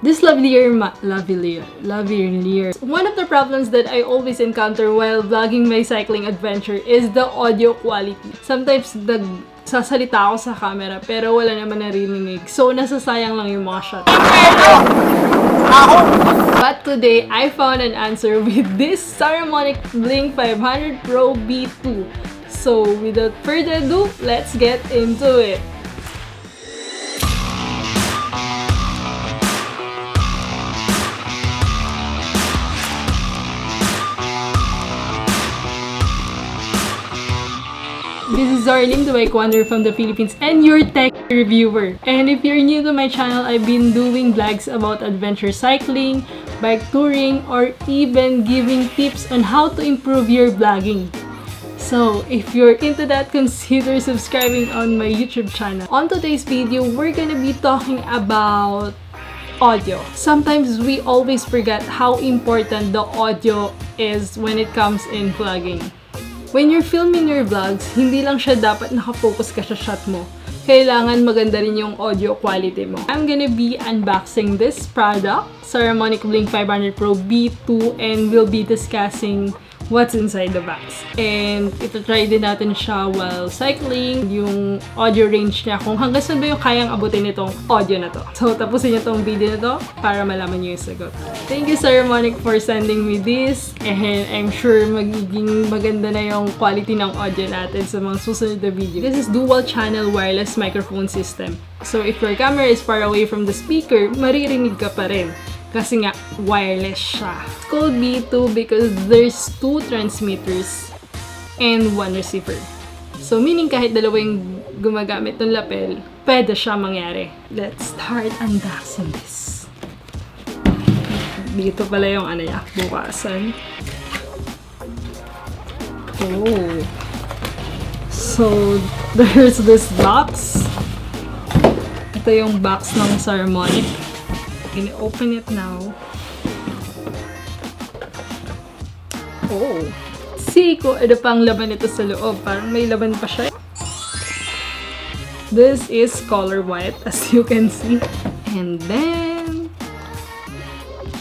This lavalier. One of the problems that I always encounter while vlogging my cycling adventure is the audio quality. Sometimes sasalita ako sa camera pero wala naman narinig. So nasasayang lang yung mga shot. But today, I found an answer with this Saramonic Blink 500 Pro B2. So without further ado, let's get into it. This is Xzar Lim, the bike wanderer from the Philippines and your tech reviewer. And if you're new to my channel, I've been doing vlogs about adventure cycling, bike touring, or even giving tips on how to improve your vlogging. So, if you're into that, consider subscribing on my YouTube channel. On today's video, we're gonna be talking about audio. Sometimes we always forget how important the audio is when it comes in vlogging. When you're filming your vlogs, hindi lang siya dapat nakafocus ka sa shot mo. Kailangan maganda rin yung audio quality mo. I'm gonna be unboxing this product, Saramonic Blink 500 Pro B2, and we'll be discussing what's inside the box. And ito-try din natin siya while cycling, yung audio range niya, kung hanggang saan ba yung kayang abutin nitong audio na to. So, tapusin niyo tong video na to para malaman niyo yung sagot. Thank you, Saramonic, for sending me this. And I'm sure magiging maganda na yung quality ng audio natin sa mga susunod na video. This is dual channel wireless microphone system. So, if your camera is far away from the speaker, maririnig ka pa rin. Kasi nga, wireless siya. It's called B2 because there's 2 transmitters and 1 receiver. So, meaning kahit dalawa yung gumagamit ng lapel, pwede siya mangyari. Let's start unboxing this. Dito pala yung ano niya, bukasan. Oh. So, there's this box. Ito yung box ng Saramonic. I'm gonna open it now. Oh! See ko ano pang laman ito sa loob. Parang may laman pa siya. This is color white, as you can see. And then...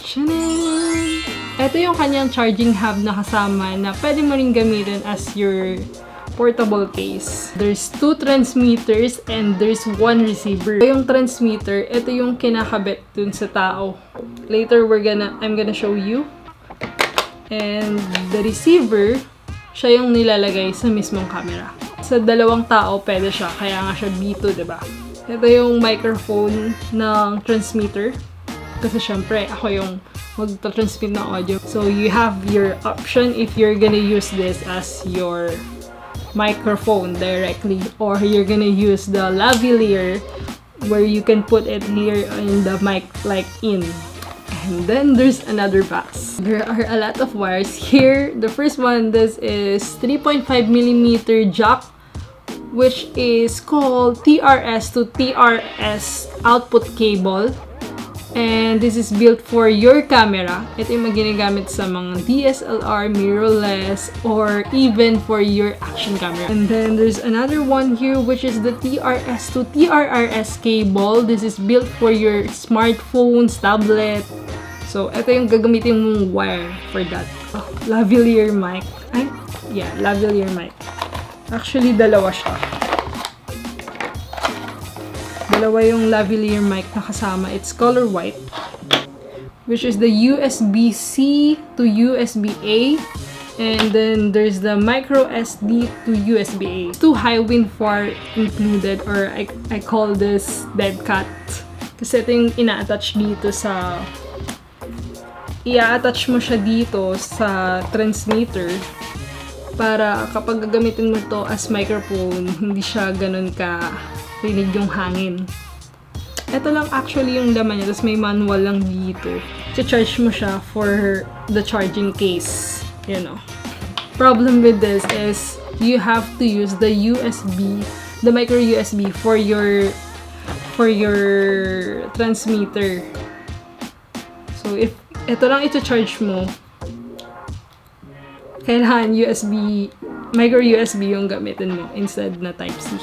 Chanan! Ito yung kanyang charging hub na kasama na pwede mo rin gamitin as your portable case. There's 2 transmitters and there's 1 receiver. Yung transmitter, ito yung kinakabit dun sa tao. Later, I'm gonna show you. And the receiver, siya yung nilalagay sa mismong camera. Sa dalawang tao, pwede siya. Kaya nga siya B2, diba? Ito yung microphone ng transmitter. Kasi syempre, ako yung magta-transmit ng audio. So, you have your option if you're gonna use this as your microphone directly, or you're gonna use the lavalier where you can put it here in the mic like in. And then there's another box. There are a lot of wires here. The first one, this is 3.5mm jack, which is called TRS to TRS output cable. And this is built for your camera. Ito yung ginagamit sa mga DSLR, mirrorless, or even for your action camera. And then there's another one here, which is the TRS to TRRS cable. This is built for your smartphones, tablet. So, ito yung gagamitin mong wire for that. Oh, lavalier mic. Lavalier mic. Actually, dalawa siya. Dalawa yung lavalier mic na kasama. It's color white, which is the USB-C to USB-A. And then there's the micro SD to USB-A. 2 high wind far included, or I call this dead cat. Kasi ito yung ina-attach dito sa... I-attach mo siya dito sa transmitter para kapag gagamitin mo to as microphone, hindi siya ganun ka rinig yung hangin. Ito lang actually yung laman niya, tapos may manual lang dito. I-charge mo siya for the charging case, you know. Problem with this is you have to use the USB, the micro USB for your transmitter. So if ito lang ito-charge mo, kailangan USB, micro USB yung gamitin mo instead na Type-C.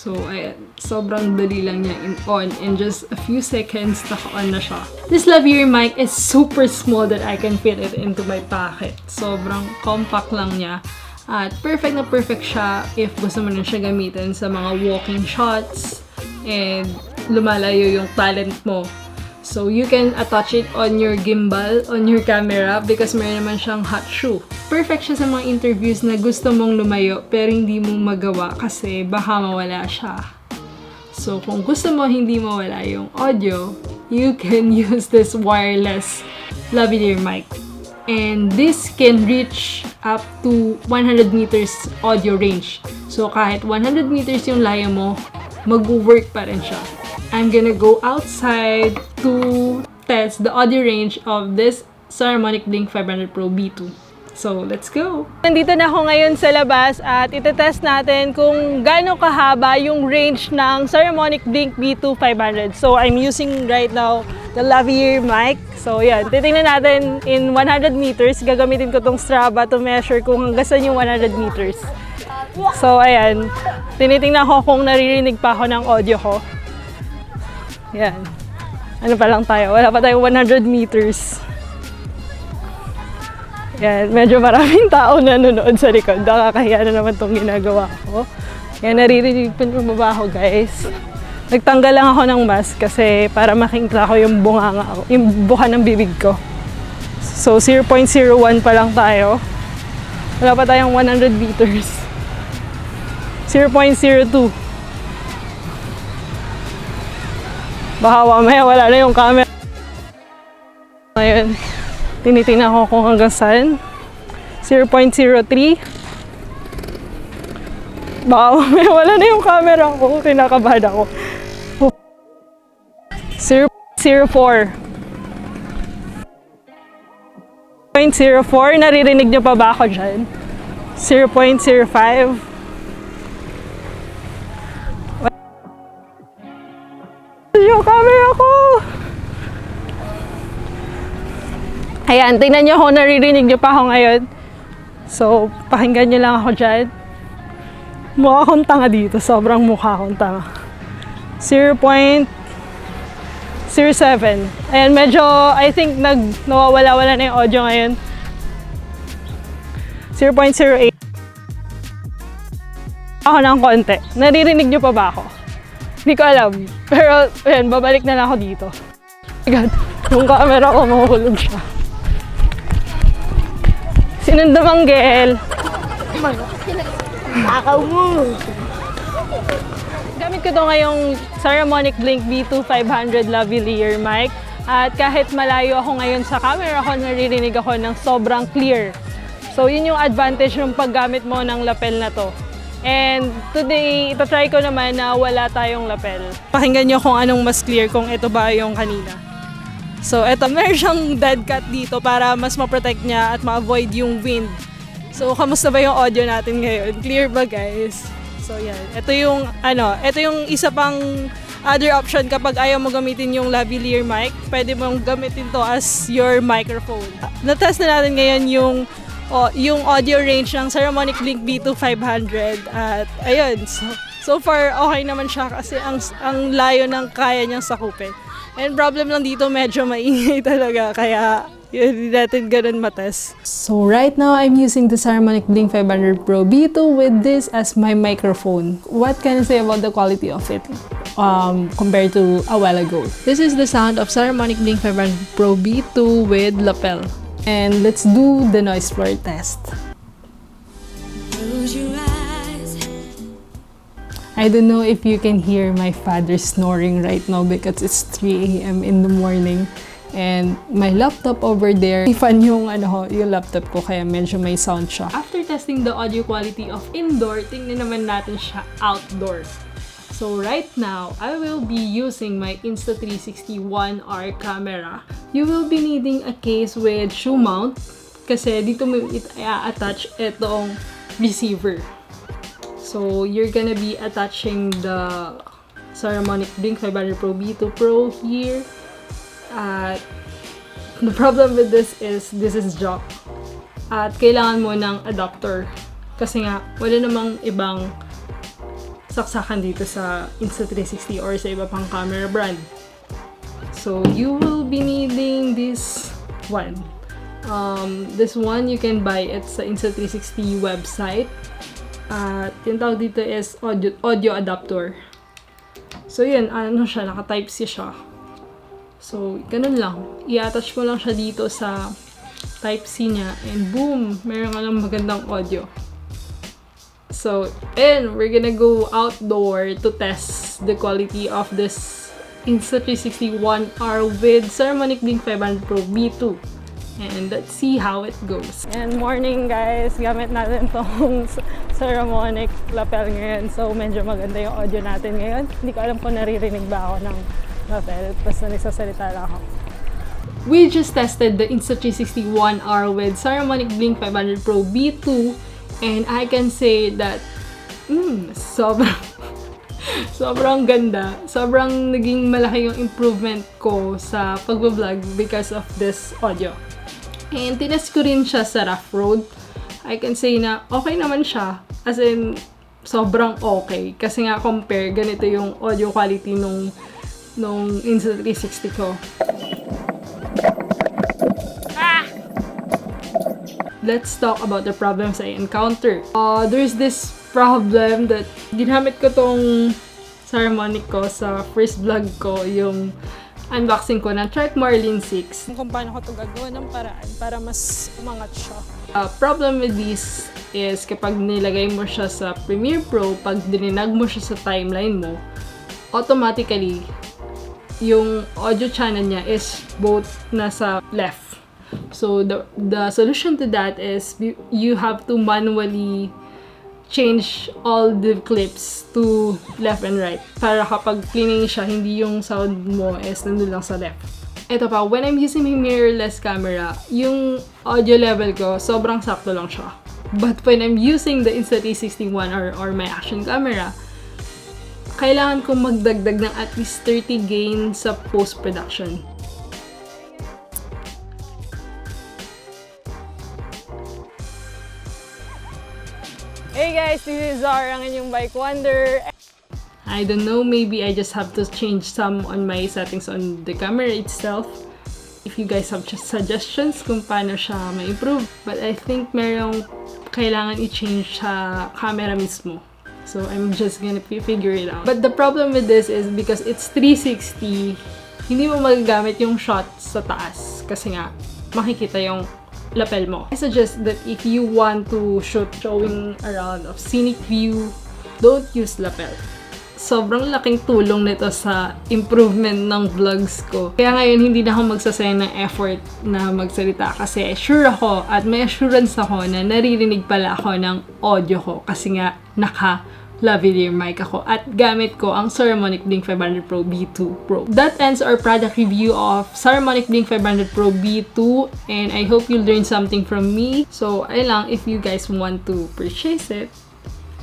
So, ayan. Sobrang dali lang niya on. In just a few seconds, naka-on na siya. This lavalier mic is super small that I can fit it into my pocket. Sobrang compact lang niya. At perfect na perfect siya if gusto mo na siya gamitin sa mga walking shots and lumalayo yung talent mo. So, you can attach it on your gimbal, on your camera, because meron naman siyang hot shoe. Perfect siya sa mga interviews na gusto mong lumayo pero hindi mo magawa kasi baka mawala siya. So, kung gusto mo hindi mawala yung audio, you can use this wireless lavalier mic. And this can reach up to 100 meters audio range. So, kahit 100 meters yung layo mo, mag-work pa rin siya. I'm gonna go outside to test the audio range of this Saramonic Blink 500 Pro B2. So, let's go! Nandito na ako ngayon sa labas at itetest natin kung gaano kahaba yung range ng Saramonic Blink B2 500. So, I'm using right now the lavalier mic. So, yan. Titingnan natin in 100 meters. Gagamitin ko tong Strava to measure kung hanggang saan yung 100 meters. So, ayan. Tinitingnan ko kung naririnig pa ako ng audio ko. Yan. Ano pa lang tayo? Wala pa tayong 100 meters. Yan. Medyo maraming tao na nanonood sa likod. Nakakahiya na naman itong ginagawa ko. Yan. Naririnig pa niyo ba ako, guys? Nagtanggal lang ako ng mask kasi para makita ko yung bunganga ko, yung buka ng bibig ko. So, 0.01 pa lang tayo. Wala pa tayong 100 meters. 0.02. Baka mamaya wala na yung camera. Ngayon, tinitingnan ko kung hanggang saan. 0.03. Baka mamaya wala na yung camera ko. Kinakabahan ako. 0.04. 0.04. Naririnig niyo pa ba ako dyan? 0.05. Yung camera ko! Ayan, tingnan nyo kung naririnig nyo pa ako ngayon. So, pakinggan nyo lang ako dyan. Mukha akong tanga dito. Sobrang mukha akong tanga. 0.07. Ayan, medyo, I think, nawawala-wala na yung audio ngayon. 0.08. Ako ng konti. Naririnig nyo pa ba ako? Hindi ko alam. Pero, ayan, babalik na lang ako dito. Oh my God, yung camera ko, mahuhulog siya. Sinundamanggel. Takaw mo! Gamit ko to ngayong Saramonic Blink B2 500 lavalier mic. At kahit malayo ako ngayon sa camera ko, naririnig ako ng sobrang clear. So, yun yung advantage ng paggamit mo ng lapel na to. And today, itatry ko naman na wala tayong lapel. Pakinggan nyo kung anong mas clear, kung ito ba yung kanina. So, eto, meron siyang dead cat dito para mas ma-protect niya at ma-avoid yung wind. So, kamusta ba yung audio natin ngayon? Clear ba, guys? So, yan. Ito yung isa pang other option kapag ayaw mo gamitin yung lavalier mic. Pwede mong gamitin to as your microphone. Na-test na natin ngayon yung audio range ng Saramonic Blink B2 500 at ayun, so far okay naman siya kasi ang layo ng kaya niyang sakupin. And problem lang dito, medyo maingay talaga kaya hindi natin ganun matest. So right now, I'm using the Saramonic Blink 500 Pro B2 with this as my microphone. What can I say about the quality of it compared to a while ago? This is the sound of Saramonic Blink 500 Pro B2 with lapel. And let's do the noise floor test. I don't know if you can hear my father snoring right now because it's 3 a.m. in the morning. And my laptop over there, fan yung laptop ko kaya medyo may sound siya. After testing the audio quality of indoor, tingnan naman natin siya outdoor. So right now, I will be using my Insta360 One R camera. You will be needing a case with shoe mount kasi dito mo i-attach itong receiver. So you're gonna be attaching the Saramonic Blink 500 Pro B2 Pro here. The problem with this is jack. At kailangan mo ng adapter kasi nga wala namang ibang saksakan dito sa Insta360 or sa iba pang camera brand. So, you will be needing this one. This one, you can buy it sa Insta360 website. At yung tawag dito is audio adapter. So, yun, ano siya, naka-Type-C siya. So, ganun lang. I-attach mo lang siya dito sa Type-C niya. And boom! Meron ka lang magandang audio. So, and we're gonna go outdoor to test the quality of this Insta360 One R with Saramonic Blink 500 Pro B2. And let's see how it goes. And morning guys, gamit natin tong Saramonic lapel ngayon. So medyo maganda yung audio natin ngayon. Hindi ko alam kung naririnig ba ako ng lapel. Basta nagsasalita lang ako. We just tested the Insta360 One R with Saramonic Blink 500 Pro B2. And I can say that, sobrang ganda. Sobrang naging malaki yung improvement ko sa pag-vlog because of this audio. And tinest ko rin siya sa rough road. I can say na okay naman siya. As in, sobrang okay. Kasi nga compare, ganito yung audio quality nung Insta360 ko. Let's talk about the problems I encountered. There's this problem that ginamit ko tong Saramonic ko sa first vlog ko, yung unboxing ko ng Trek Marlin 6. Kung paano ko ito gagawa ng paraan para mas umangat siya. Problem with this is kapag nilagay mo siya sa Premiere Pro, pag dininag mo siya sa timeline mo, automatically, yung audio channel niya is both nasa left. So, the solution to that is you have to manually change all the clips to left and right. Para kapag cleaning siya, hindi yung sound mo is nandun lang sa left. Ito pa, when I'm using my mirrorless camera, yung audio level ko, sobrang sakto lang siya. But when I'm using the Insta360 One or my action camera, kailangan kong magdagdag ng at least 30 gain sa post-production. Hey guys, this is Xzar, ang inyong bike wonder. I don't know, maybe I just have to change some on my settings on the camera itself. If you guys have just suggestions kung paano siya ma-improve. But I think merong kailangan i-change sa camera mismo. So I'm just gonna figure it out. But the problem with this is because it's 360, hindi mo magagamit yung shot sa taas. Kasi nga, makikita yung lapel mo. I suggest that if you want to shoot showing around of scenic view, don't use lapel. Sobrang laking tulong nito sa improvement ng vlogs ko. Kaya ngayon, hindi na ako magsasayang ng effort na magsalita kasi sure ako at may assurance ako na naririnig pala ako ng audio ko kasi nga naka-lavalier mic ako at gamit ko ang Saramonic Blink 500 Pro B2 Pro. That ends our product review of Saramonic Blink 500 Pro B2 and I hope you learned something from me. So, ayun lang, if you guys want to purchase it,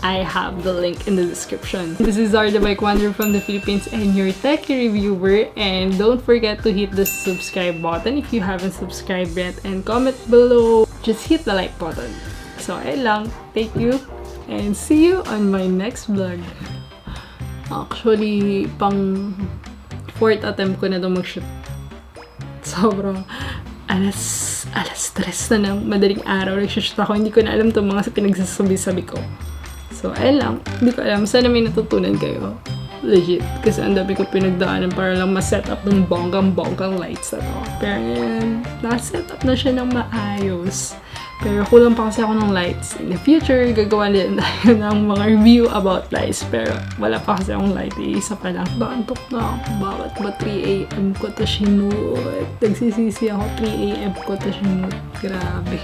I have the link in the description. This is Xzar, the bike wanderer from the Philippines and your techie reviewer. And don't forget to hit the subscribe button if you haven't subscribed yet. And comment below. Just hit the like button. So, ayun lang. Thank you. And see you on my next vlog. Actually, pang 4th attempt ko na ito mag-shoot. Sobrang alas 3 na ng madaling araw. Nag-shoot ako. Hindi ko na alam itong mga pinagsasabi-sabi ko. So, ayun lang. Hindi ko alam. Sana may natutunan kayo. Legit. Kasi ang dami ko pinagdaanan para lang ma-set up ng bonggang lights na to. Pero ngayon, na-set up na siya ng maayos. Pero kulang pa kasi ako ng lights. In the future, gagawa din tayo ng mga review about lights. Pero wala pa kasi akong light. Isa pa lang. Naantok na ako. Bakit ba 3 AM ko to sinut? Nagsisisi ako 3 AM ko to sinut. Grabe.